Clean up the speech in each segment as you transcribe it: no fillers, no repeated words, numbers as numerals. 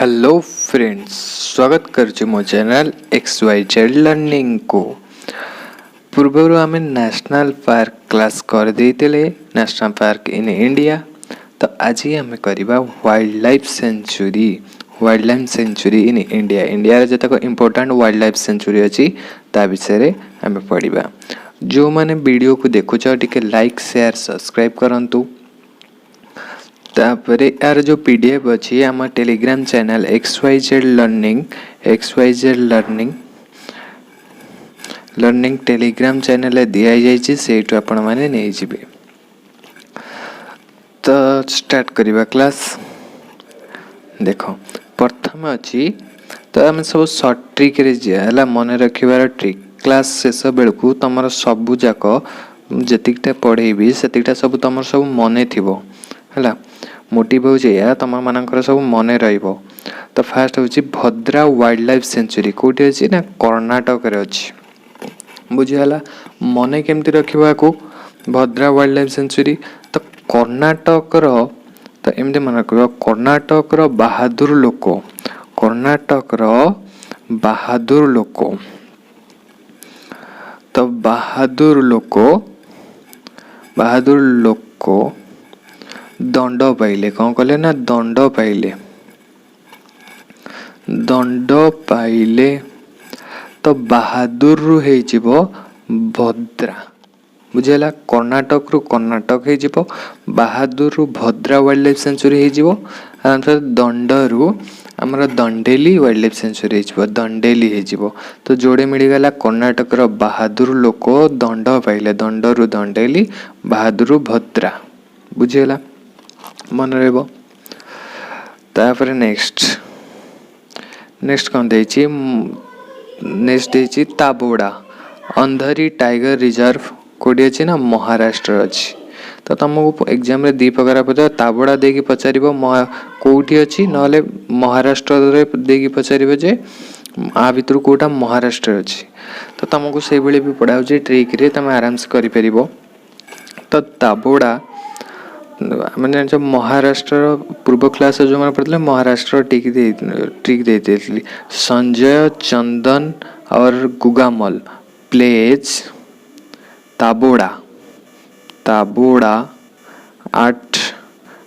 Hello friends, स्वागत करछु मो channel XYZ learning को। पूर्व आम नेशनल पार्क क्लास कर देते नेशनल पार्क इन इंडिया। तो आज आम करवा wild life sanctuary in India. India जतक इम्पोर्टेंट वाइल्ड लाइफ सेंचुरी अच्छी ता विषय आम पढ़ा। जो मैंने वीडियो को देखुच टिके लाइक शेयर सब्सक्राइब करंतु। तापर यार जो पीडीएफ अच्छी आम Telegram channel XYZ learning Telegram channel दिखाई से आपण मैंने नहीं जीवे। तो स्टार्ट करवा क्लास। देख प्रथम अच्छी तो आम सब सर्ट ट्रिक है मन रखार ट्रिक। क्लास शेष बेलू तुम सबू जाक जीटा पढ़ेबी से सब तुम सब मन थी है। मोटिव हो तुम मानकर सब मन रहिबो। तो फास्ट हूँ भद्रा वाइल्ड लाइफ सेंचुरी कौटी अच्छी ना कर्णाटक अच्छी। बुझीगला मन केमती रखा को भद्रा वाइल्ड लाइफ सेंचुरी। तो कर्णाटक तो एमती मन रख कर्णाटक बहादुर लोक तो बहादुर लोक दंड पाइले कौन कले ना दंड पाइले तो बहादुर रु भद्रा। बुझेला कर्णाटक रु कर्णाटक हो बहादुर रु भद्रा वाइल्ड लाइफ सेंचुरी हो दंड रु आमर दंडेली वाइल्ड लाइफ सेंचुरी हो दंडेली हो। तो जोड़े मिलगला कर्णाटक बहादुर लोक दंड पाइले दंड रु दंडेली बहादुर रु भद्रा। बुझेला मन रहा। नेक्स्ट कौन देछि नेक्स्ट देछि ताबोड़ा अंधारी टाइगर रिजर्व कोडी अछि ना महाराष्ट्र अछि। तो तुमको एग्जाम रे दी प्रकार पचार ताबोड़ा देकी पचारिबो कोठी अछि नले महाराष्ट्र रे देकी पचारिबो जे आ भितर कोटा महाराष्ट्र अछि। तो तुमको से बेले भी पढ़ा होछि ट्रिक रे तुम आराम से करि परिबो। तो ताबोड़ा मैंने जब महाराष्ट्र पूर्व क्लास जो मैंने पढ़ते महाराष्ट्र ट्रिक दे संजय चंदन और गुगामल प्लेज ताबोड़ा आठ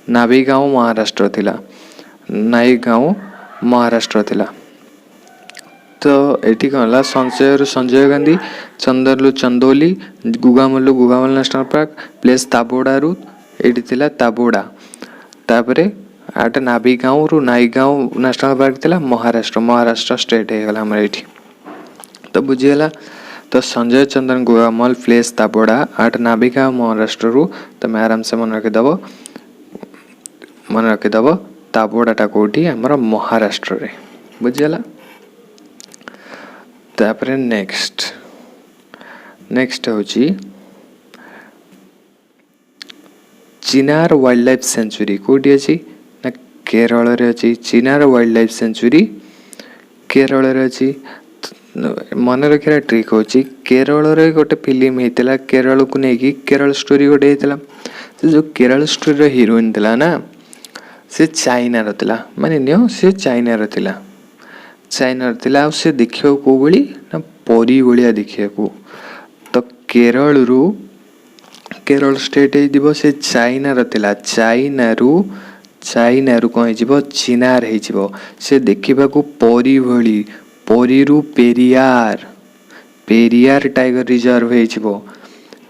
नावीगांव महाराष्ट्र थिला। तो ये कौन संजय गांधी चंदन रु Chandoli Gugamal national park place Tadoba रु एटी थिला ताबोड़ा। तापरे आठ नावीगांव रु नाईगांव नेशनल पार्क थिला महाराष्ट्र स्टेट है गला हमर एठी। तो बुझीगला तो संजय चंदन गुगामल प्लेस ताबोड़ा आठ नावीगांव महाराष्ट्र रु तुम आराम से मन रखिदब ताबोड़ाटा कोठी हमर महाराष्ट्र रे। बुझीगला। तापरे नेक्स्ट होची चिनार वाइल्ड लाइफ सेंचुरी कोठी अछि ना केरल रे अछि। चिनार वाइल्ड लाइफ सेंचुरी केरल रे अछि। मन रखिया ट्रिक होची केरल रे गोटे फिल्म हेतिला केरल को नेकी केरल स्टोरी गोटे हेतिला। से जो केरल स्टोरी रो हीरोइन थिला ना से चाइना रो थिला माने नियो से चाइना रो थिला से देखियो को बळी ना परी बळिया देखिया को। तो केरल स्टेट हो से चाइना रो थिला चाइना रु कौन हो चिनार हो से देखा को परी भली परी रु पेरियार टाइगर रिजर्व हो।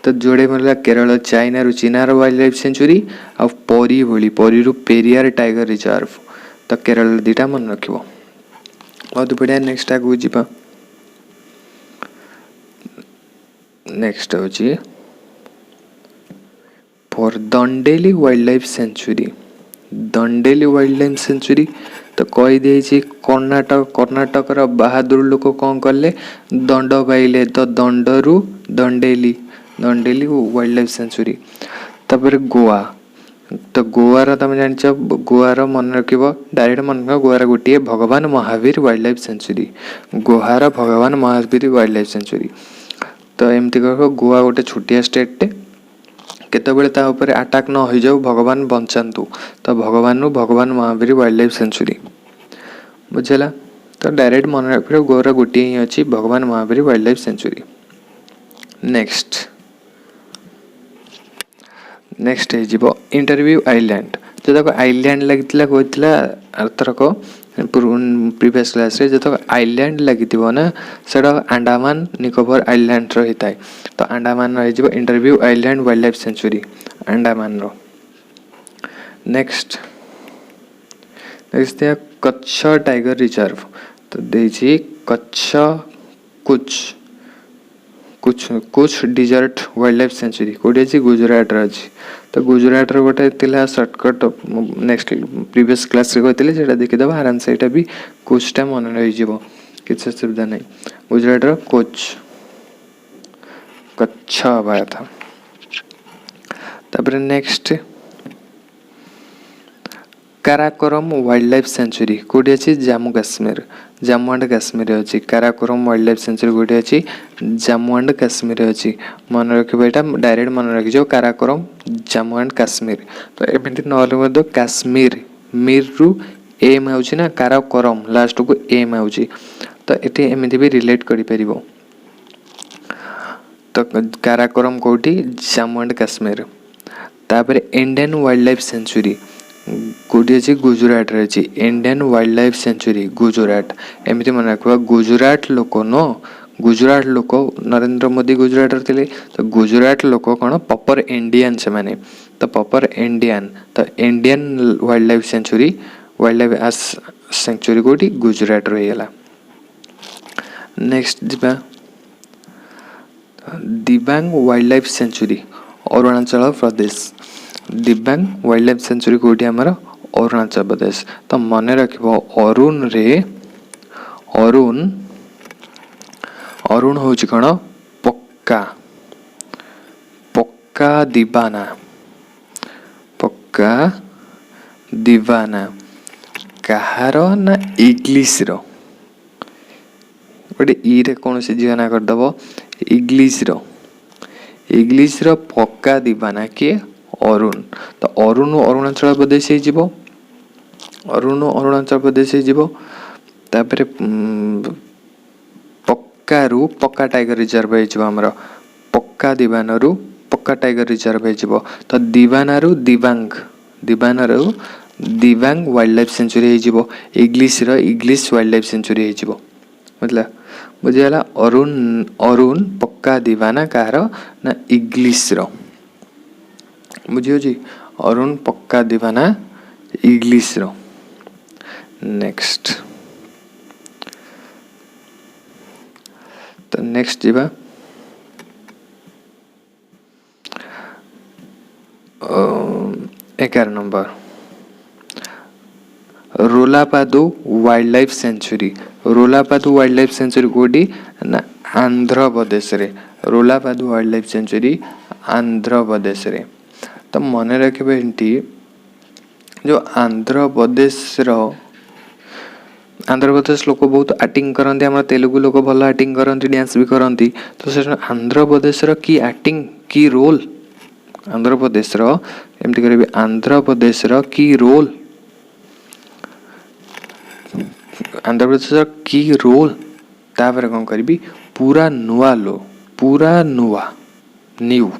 तो जोड़े मिलला केरल चाइना रु चिनार वाइल्ड लाइफ सेंचुरी आ परी भली परी रु पेरियार टाइगर रिजर्व। तो केरल दीटा मन रखिबो बहुत बढ़िया। नेक्स्ट आगु जीवा। नेक्स्ट होची फॉर दंडेली वाइल्ड लाइफ सेंचुरी तो कही दे कर्णाटक बहादुर लोक कौन कले दंड पाइले तो दंड रु दंडेली वाइल्ड लाइफ सेंचुरी। तापर गोवा तो गोवार तुम जान गोवार मन रख डायरेक्ट मन गोवार गोटे भगवान महावीर वाइल्ड लाइफ सेंचुरी गोहार भगवान महावीर वाइल्ड लाइफ सेंचुरी। तो एमती कह गोवा गोटे छोटिया स्टेट केतबेले ता ऊपर अटैक न हो जाऊ भगवान बंचातु। तो भगवान महावीर वाइल्ड लाइफ सेंचुरी। बुझेगा। तो डायरेक्ट मन रख गोर गोटे ही अच्छी भगवान Mahavir wild life sanctuary. Next हो इंटरव्यू आइलैंड जो तक आइलैंड लगी कहला अर्थरक प्रीवियस क्लास रे जो तक आइलैंड लगी ना से अंडमान निकोबर आइलैंड रही है। तो अंडमान रही interview island wild life sanctuary Andaman रो। नेक्स्ट कच्छ टाइगर रिजर्व तो देखिए कच्छ कुछ डिजर्ट वाइल्ड लाइफ सेंचुरी कौटे अच्छी गुजरात अच्छी। तो गुजरात गोटे सर्टकट नेक्स्ट प्रीवियस क्लास रे कहते हैं देखीदेव आराम से यहाँ भी कुछटा मन रही किसी असुविधा नहीं। गुजरात कच्छ हवा था। तापर next Karakoram wild life sanctuary कौटी अच्छी जम्मू एंड काश्मीर अच्छी। काराकोरम वाइल्ड लाइफ सेंचुरी कौटी अच्छी जम्मू एंड काश्मीर अच्छी। मन रखिए यहाँ डायरेक्ट मन रखी काराकोरम जम्मू एंड काश्मीर। तो एमती ना काश्मीर मीर रु एम ना काराकोरम लास्ट को एम आ तो ये एमती भी रिलेट कर। तो काराकोरम कौटी जम्मू एंड काश्मीर। तापर इंडियन वाइल्ड लाइफ सेंचुरी कौटी अच्छी गुजरात अच्छी। Indian wild life sanctuary Gujarat एमती मन रखा गुजरात लोक गुजरात लोक नरेंद्र मोदी गुजरात थे। तो गुजरात लोक कौन प्रॉपर इंडियन से माने। तो प्रॉपर इंडियन तो इंडियन वाइल्ड लाइफ सेंचुरी कौटी गुजरात रहीगला। Next Dibang wild life sanctuary Arunachal Pradesh. Dibang wild life sanctuary कौटी आमर अरुणाचल प्रदेश। तो मन रख अरुण हूँ कौन पक्का दीवाना कहार ना इंग्लिश रो गोटे ई रे कौन से झील ना करदेव इंग्लिश रो पक्का दीवाना किए अरुण। तो अरुण अरुणाचल प्रदेश अरुणाचल प्रदेश तापर पक्का पक्का टाइगर रिजर्व होमर पक्का दीवान पक्का टाइगर रिजर्व हो। तो दीवान Dibang wild life sanctuary English wild life sanctuary मतलब बुझीगला। अरुण पक्का दीवाना कहार ना इंग्लिश बुझी अरुण पक्का दीवाना इंग्लिश। नेक्स्ट तो नेक्स्ट जीवा 11 number Rolapadu wild life sanctuary. Rolapadu wild life sanctuary कौटी ना आंध्र प्रदेश रे। Rolapadu wild life sanctuary Andhra Pradesh रे। तो मन रखिए जो आंध्र प्रदेश लोक बहुत एक्टिंग करते आम तेलुगु लोक भल एक्टिंग करती डांस भी करती। तो से आंध्र प्रदेश की एक्टिंग की रोल आंध्र प्रदेश एमती करेंगे आंध्र प्रदेश की रोल आंध्र प्रदेश की रोल तापर कौन करी पूरा नुआ न्यू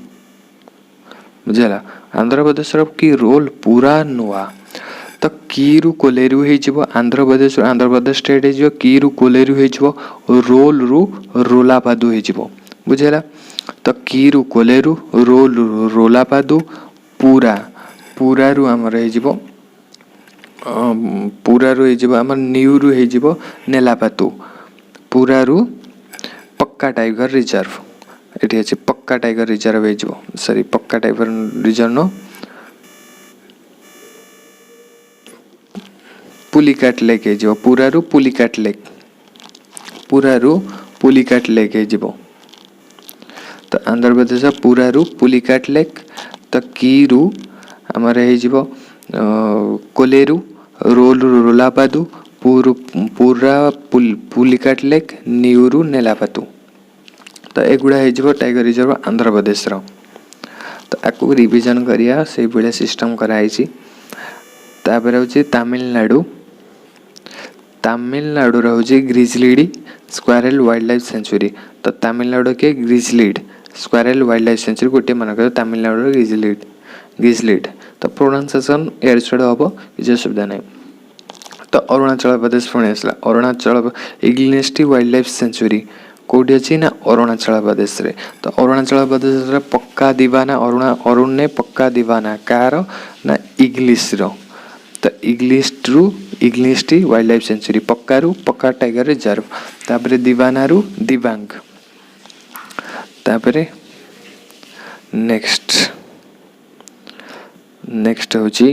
बुझेगा। आंध्र प्रदेश की रोल पूरा नुआ। तो की रु कोलेरु हो आंध्र प्रदेश स्टेट हो की रु कोलेरु हो रोल रु रोलापादु हो बुझेगा। तो की रु कोलेरु रोल रु रोलापादु पूरा रु आमर पूरा रु आम न्यू रु हो नेलापातु पूरा रु पक्का टाइगर रिजर्व ये अच्छे पक्का टाइगर रिजर्व सॉरी पक्का tiger reserve no Pulicat lake पूरा रु पुलिकाट लेक हो। तो आंध्र प्रदेश पूरा रु पुलिकाट लेक। तो की रु आमर हो कोलेरु रोल रु रोलापादु पूरा पुलिकाट लेक न्यू रु नेलापातु। तो एगुड़ा हो टाइगर रिजर्व आंध्र प्रदेश तो आपको रिविजन करिया से भाया सिस्टम कराई। तापर हूँ ତାମିଲନାଡ଼ୁର ହେଉଛି ଗ୍ରିଜଲିଡ୍ ସ୍କ୍ୱାରେଲ୍ ୱାଇଲ୍ଡ ଲାଇଫ୍ ସେଞ୍ଚୁରୀ। ତ ତାମିଲନାଡ଼ୁ କିଏ ଗ୍ରିଜଲିଡ୍ ସ୍କ୍ୱାରେଲ୍ ୱାଇଲ୍ଡ ଲାଇଫ୍ ସେଞ୍ଚୁରୀ ଗୋଟିଏ ମନେକର ତାମିଲନାଡ଼ୁର ଗ୍ରିଜଲିଡ୍। ତ ପ୍ରୋନାଉନ୍ସିଏସନ୍ ଏଆଡ଼ୁ ସିଆଡ଼ୁ ହେବ, କିଛି ଅସୁବିଧା ନାହିଁ। ତ ଅରୁଣାଚଳ ପ୍ରଦେଶ ପୁଣି ଆସିଲା। ଅରୁଣାଚଳ ଇଗ୍ନେଷ୍ଟି ୱାଇଲ୍ଡ ଲାଇଫ୍ ସେଞ୍ଚୁରୀ କେଉଁଠି ଅଛି ନା ଅରୁଣାଚଳ ପ୍ରଦେଶରେ। ତ ଅରୁଣାଚଳ ପ୍ରଦେଶରେ ପକ୍କା ଦିବାନା ଅରୁଣ ପକ୍କା ଦିବାନା କାହାର ନା ଇଂଲିଶର। ତ ଇଗ୍ଲିଷ୍ଟି ୱାଇଲ୍ଡ ଲାଇଫ୍ ସେଞ୍ଚୁରୀ, ପକ୍କାରୁ ପକ୍କା ଟାଇଗର ରିଜର୍ଭ, ତାପରେ ଦିବାନାରୁ ଦିବାଙ୍ଗ। ତାପରେ ନେକ୍ସଟ ହେଉଛି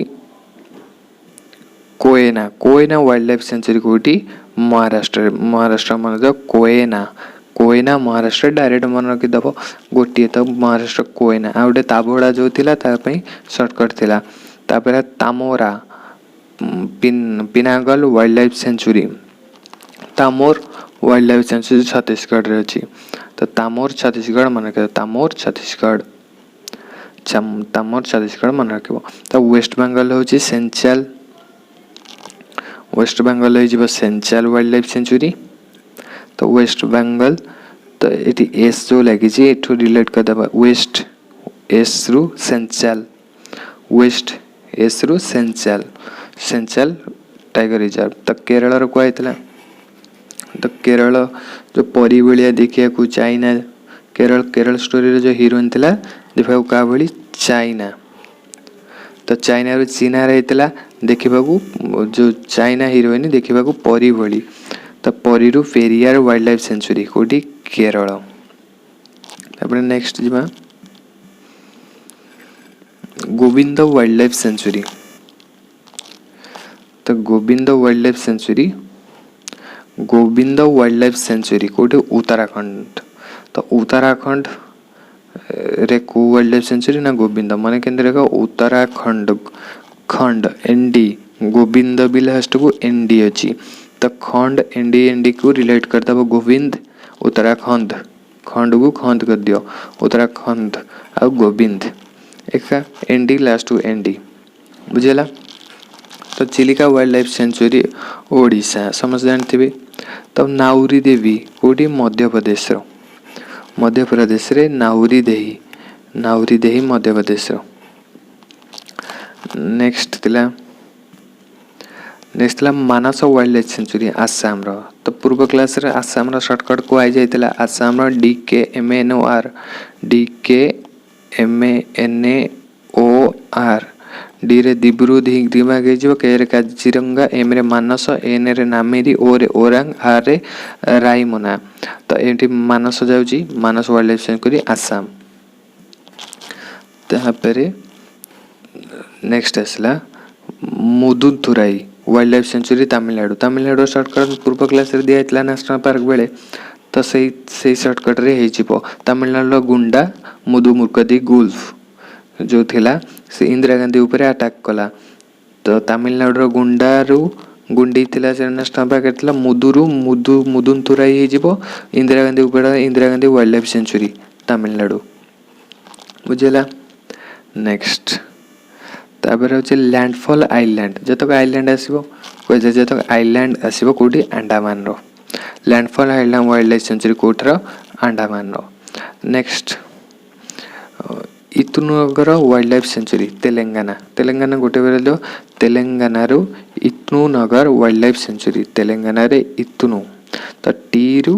କୋଏନା ୱାଇଲ୍ଡ ଲାଇଫ୍ ସେଞ୍ଚୁରୀ କେଉଁଠି ମହାରାଷ୍ଟ୍ରରେ। ମହାରାଷ୍ଟ୍ର ମନେ କୋଏନା ମହାରାଷ୍ଟ୍ର ଡାଇରେକ୍ଟ ମନେ ରଖିଦେବ, ଗୋଟିଏ ତ ମହାରାଷ୍ଟ୍ର କୋଏନା। ଆଉ ଗୋଟେ ତାବୋଡ଼ା ଯେଉଁ ଥିଲା ତା ପାଇଁ ସର୍ଟକଟ୍ ଥିଲା। ତାପରେ Tamor Pingla wild life sanctuary, Tamor wild life sanctuary ଛତିଶଗଡ଼ରେ ଅଛି। ତ ତାମୋର ଛତିଶଗଡ଼ ମନେ ରଖିବ, ତାମୋର ଛତିଶଗଡ଼ ମନେ ରଖିବ। ତ ୱେଷ୍ଟବେଙ୍ଗଲ ହେଉଛି ସେଞ୍ଚାଲ, ୱେଷ୍ଟବେଙ୍ଗଲ ହେଇଯିବ ସେଞ୍ଚାଲ ୱାଇଲ୍ଡ ଲାଇଫ୍ ସେଞ୍ଚୁରୀ। ତ ୱେଷ୍ଟବେଙ୍ଗଲ, ତ ଏଠି ଏସ୍ ଯେଉଁ ଲାଗିଛି ଏଠୁ ରିଲେଟ୍ କରିଦେବା, ୱେଷ୍ଟ ଏସ୍ରୁ ସେଞ୍ଚାଲ, ୱେଷ୍ଟ ଏସ୍ରୁ ସେଞ୍ଚାଲ ଟାଇଗର ରିଜର୍ଭ। ତ କେରଳର କୁହାଯାଇଥିଲା, ତ କେରଳ ଯେଉଁ ପରି ଭଳିଆ ଦେଖିବାକୁ ଚାଇନା, କେରଳ ଷ୍ଟୋରିରେ ଯେଉଁ ହିରୋଇନ୍ ଥିଲା ଦେଖିବାକୁ କାହା ଭଳି ଚାଇନା। ତ ଚାଇନାରୁ ଚୀନାରେ ହେଇଥିଲା ଦେଖିବାକୁ, ଯେଉଁ ଚାଇନା ହିରୋଇନ୍ ଦେଖିବାକୁ ପରି ଭଳି। ତ ପରିରୁ ପେରିୟାର ୱାଇଲ୍ଡ ଲାଇଫ୍ ସେଞ୍ଚୁରୀ କେଉଁଠି କେରଳ। ତାପରେ ନେକ୍ସଟ ଯିବା ଗୋବିନ୍ଦ ୱାଇଲ୍ଡ ଲାଇଫ୍ ସେଞ୍ଚୁରୀ। ତ ଗୋବିନ୍ଦ ୱାଇଲ୍ଡ ଲାଇଫ୍ ସେଞ୍ଚୁରୀ କେଉଁଠି ଉତ୍ତରାଖଣ୍ଡ। ତ ଉତ୍ତରାଖଣ୍ଡରେ କେଉଁ ୱାଇଲ୍ଡ ଲାଇଫ୍ ସେଞ୍ଚୁରୀ ନା ଗୋବିନ୍ଦ। ମାନେ କେମିତି ଦେଖ ଉତ୍ତରାଖଣ୍ଡ ଏନ୍ଡି, ଗୋବିନ୍ଦ ବି ଲାଷ୍ଟକୁ ଏନ୍ଡି ଅଛି। ତ ଖଣ୍ଡ ଏନ୍ଡିକୁ ରିଲେଟ୍ କରିଦେବ ଗୋବିନ୍ଦ, ଉତ୍ତରାଖଣ୍ଡ ଖଣ୍ଡକୁ ଖନ୍ଦ କରିଦିଅ, ଉତ୍ତରାଖଣ୍ଡ ଆଉ ଗୋବିନ୍ଦ ଏକା, ଏନ୍ଡି ଲାଷ୍ଟକୁ ଏନ୍ଡି, ବୁଝିଗଲା। ତ Chilika wild life sanctuary Odisha ସମସ୍ତେ ଜାଣିଥିବେ। ତ ନାଉରୀ ଦେବୀ କେଉଁଠି ମଧ୍ୟପ୍ରଦେଶରେ ନାଉରୀ ଦେହୀ ମଧ୍ୟପ୍ରଦେଶର। ନେକ୍ସଟ ଥିଲା ମାନସ ୱାଇଲ୍ଡ ଲାଇଫ୍ ସେଞ୍ଚୁରୀ ଆସାମର। ତ ପୂର୍ବ କ୍ଲାସରେ ଆସାମର ସର୍ଟକଟ୍ କୁହାଯାଇଥିଲା, ଆସାମର DKMANOR, ଡିରେ ଦିବ୍ରୁ ଦିମାଗ ହେଇଯିବ, କେରେ କାଜିରଙ୍ଗା, ଏମ୍ରେ ମାନସ, ଏନ୍ରେ ନାମେରି, ଓରେ ଓରାଙ୍ଗ, ଆର୍ରେ ରାଇମୋନା। ତ ଏଠି ମାନସ ଯାଉଛି, Manas wild life sanctuary Assam. ତାପରେ ନେକ୍ସଟ ଆସିଲା ମୁଦୁନ୍ତୁରାଇ ୱାଇଲ୍ଡ ଲାଇଫ୍ ସେଞ୍ଚୁରୀ ତାମିଲନାଡ଼ୁର ସର୍ଟକଟ୍ ପୂର୍ବ କ୍ଲାସରେ ଦିଆଯାଇଥିଲା ନ୍ୟାସନାଲ୍ ପାର୍କ ବେଳେ। ତ ସେଇ ସର୍ଟକଟ୍ରେ ହେଇଯିବ। ତାମିଲନାଡ଼ୁର ଗୁଣ୍ଡା ମୁଦୁମୁର୍କଦି ଗୁଲ୍ଫ ଯେଉଁ ଥିଲା ସେ ଇନ୍ଦିରା ଗାନ୍ଧୀ ଉପରେ ଆଟାକ୍ କଲା। ତ ତାମିଲନାଡ଼ୁର ଗୁଣ୍ଡି ଥିଲା ସେ ନ୍ୟାସନାଲ୍ ପାର୍କ ଥିଲା, ମୁଦୁନ୍ତୁରାଇ ହେଇଯିବ ଇନ୍ଦିରା ଗାନ୍ଧୀ ଉପରେ, Indira Gandhi wild life sanctuary Tamil Nadu, ବୁଝିଲା। ନେକ୍ସଟ ତାପରେ ହେଉଛି ଲ୍ୟାଣ୍ଡଫଲ୍ ଆଇଲ୍ୟାଣ୍ଡ। ଯେତେକ ଆଇଲ୍ୟାଣ୍ଡ ଆସିବ କୁହାଯାଏ, ଯେତେକ ଆଇଲ୍ୟାଣ୍ଡ ଆସିବ କେଉଁଠି ଆଣ୍ଡାମାନର। Landfall island wild life sanctuary କେଉଁଠିର ଆଣ୍ଡାମାନର। Next Eturnagaram wild life sanctuary Telangana ଗୋଟେ ବେଳେ ଦିଅ, ତେଲେଙ୍ଗାନାରୁ ଇତୁନଗର ୱାଇଲ୍ଡ ଲାଇଫ୍ ସେଞ୍ଚୁରୀ, ତେଲେଙ୍ଗାନାରେ ଇତୁନୁ। ତ ଟିରୁ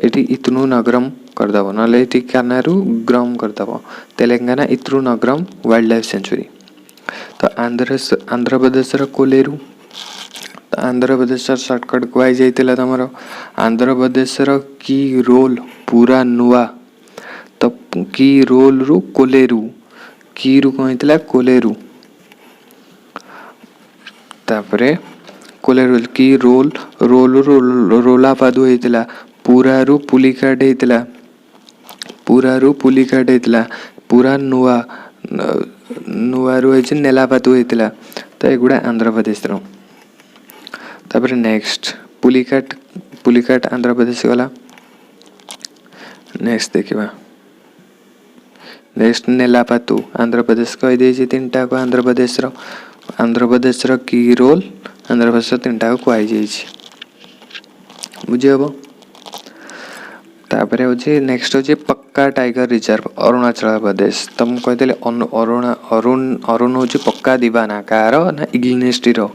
ଏଠି ଇତୁନୁ ନଗରମ କରିଦେବ, ନହେଲେ ଏଠି କାନାରୁ ଗ୍ରମ କରିଦେବ, ତେଲେଙ୍ଗାନା ଇତୁନଗରମ ୱାଇଲ୍ଡ ଲାଇଫ୍ ସେଞ୍ଚୁରୀ। ତ ଆନ୍ଧ୍ରପ୍ରଦେଶର କୋଲେରୁ, ତ ଆନ୍ଧ୍ରପ୍ରଦେଶର ସର୍ଟକଟ୍ କୁହାଯାଇଥିଲା ତମର, ଆନ୍ଧ୍ରପ୍ରଦେଶର କି ରୋଲ୍ ପୁରା ନୂଆ। ତ କି ରୋଲ୍ରୁ କୋଲେରୁ, କିରୁ କ'ଣ ହେଇଥିଲା କୋଲେରୁ। ତାପରେ କୋଲେରୁ କି ରୋଲ୍ରୁ ରୋଲାପାଦୁ ହେଇଥିଲା, ପୁରାରୁ ପୁଲିକାଟ ହେଇଥିଲା, ପୁରା ନୂଆରୁ ହେଇଛି ନେଲାପାଦୁ ହେଇଥିଲା। ତ ଏଗୁଡ଼ା ଆନ୍ଧ୍ରପ୍ରଦେଶର। ତାପରେ ନେକ୍ସଟ ପୁଲିକାଟ ଆନ୍ଧ୍ରପ୍ରଦେଶ ଗଲା। ନେକ୍ସଟ ଦେଖିବା, ନେକ୍ସଟ ନେଲାପାତୁ ଆନ୍ଧ୍ରପ୍ରଦେଶ କହିଦେଇଛି, ତିନିଟାକ ଆନ୍ଧ୍ରପ୍ରଦେଶର କି ରୋଲ୍, ଆନ୍ଧ୍ରପ୍ରଦେଶର ତିନିଟାକ କୁହାଯାଇଛି। बुझी हम। तापर हूँ नेक्स्ट हूँ पक्का टाइगर रिजर्व अरुणाचल प्रदेश। तो मुझे कहते अरुण हूँ पक्का दीवाना कार ना इग्ल नेस्ट रो।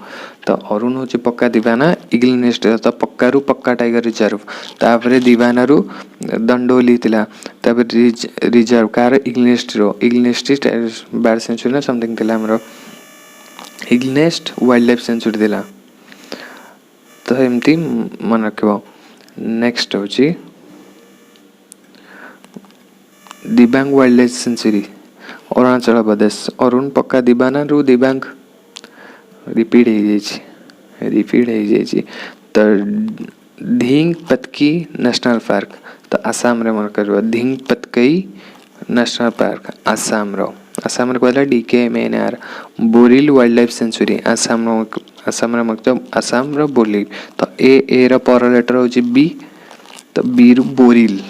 तो अरुण हूँ पक्का दीवाना इग्ल नेस्ट तो पक्का रु पक्का टाइगर रिजर्व। तापर दीवाना रु दंडोली थिला। तापर रिजर्व कार इग्ल नेस्ट रो। इग्ल नेस्ट बर्ड सेंचुरी ना समथिंग थिला हमरो। Eagle nest wild life sanctuary थिला। तो एमती मन रखिबो। नेक्स्ट हूँ Dibang wild life sanctuary Arunachal Pradesh. Arun पक्का दीवाना रु दिबांग रिपीट हो तो ढींग पतकी नेशनल पार्क। तो आसाम रे मन कर ढींग पतकई नेशनल पार्क आसाम रो। आसाम रे कहला DKMNR Barail wild life sanctuary Assam रे मतलब आसाम रो बोरिल। तो ए रो पर लेटर हो बी। तो बी रु बोरिल।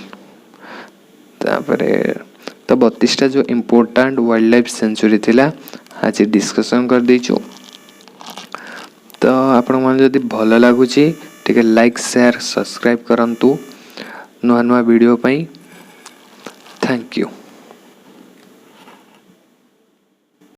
तापरे तो 32टा जो इम्पोर्टाट वाइल्ड लाइफ सेंचुरी थिला आज डिस्कसन कर देचु। तो आपण मन जदि भल लागुची टिके लाइक शेयर सब्सक्राइब करंतु नुआ नुआ वीडियो पई। Thank you.